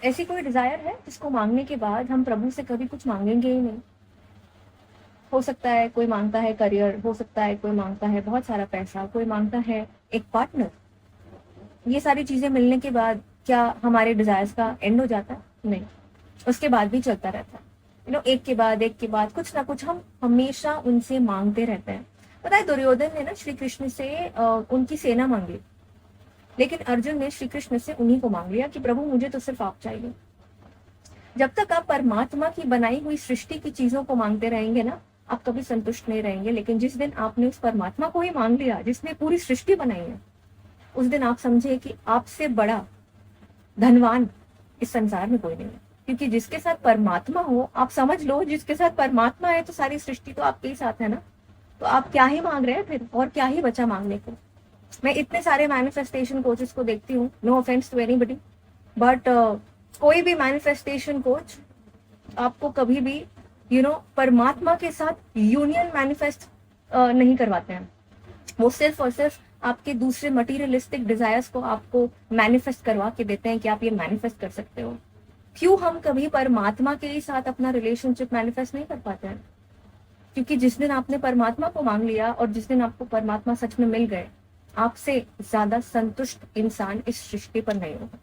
ऐसी कोई डिजायर है जिसको मांगने के बाद हम प्रभु से कभी कुछ मांगेंगे ही नहीं? हो सकता है कोई मांगता है करियर, हो सकता है कोई मांगता है बहुत सारा पैसा, कोई मांगता है एक पार्टनर। ये सारी चीजें मिलने के बाद क्या हमारे डिजायर्स का एंड हो जाता है? नहीं, उसके बाद भी चलता रहता है। एक के बाद कुछ ना कुछ हम हमेशा उनसे मांगते रहते हैं। पता है, दुर्योधन ने ना श्री कृष्ण से उनकी सेना मांगी, लेकिन अर्जुन ने श्री कृष्ण से उन्हीं को मांग लिया कि प्रभु मुझे तो सिर्फ आप चाहिए। जब तक आप परमात्मा की बनाई हुई सृष्टि की चीजों को मांगते रहेंगे ना, आप कभी संतुष्ट नहीं रहेंगे। लेकिन जिस दिन आपने उस परमात्मा को ही मांग लिया जिसने पूरी सृष्टि बनाई है, उस दिन आप समझे कि आपसे बड़ा धनवान इस संसार में कोई नहीं है। क्योंकि जिसके साथ परमात्मा हो, आप समझ लो, जिसके साथ परमात्मा है तो सारी सृष्टि तो आपके ही साथ है ना। तो आप क्या ही मांग रहे हैं फिर, और क्या ही बचा मांगने को। मैं इतने सारे मैनिफेस्टेशन कोचेस को देखती हूँ, no offence to anybody, but कोई भी मैनिफेस्टेशन कोच आपको कभी भी परमात्मा के साथ यूनियन मैनिफेस्ट नहीं करवाते हैं। वो सिर्फ और सिर्फ आपके दूसरे मटीरियलिस्टिक डिजायर्स को आपको मैनिफेस्ट करवा के देते हैं कि आप ये मैनिफेस्ट कर सकते हो। क्यों हम कभी परमात्मा के साथ अपना रिलेशनशिप मैनिफेस्ट नहीं कर पाते हैं? क्योंकि जिस दिन आपने परमात्मा को मांग लिया और जिस दिन आपको परमात्मा सच में मिल गए, आपसे ज्यादा संतुष्ट इंसान इस सृष्टि पर नहीं होगा।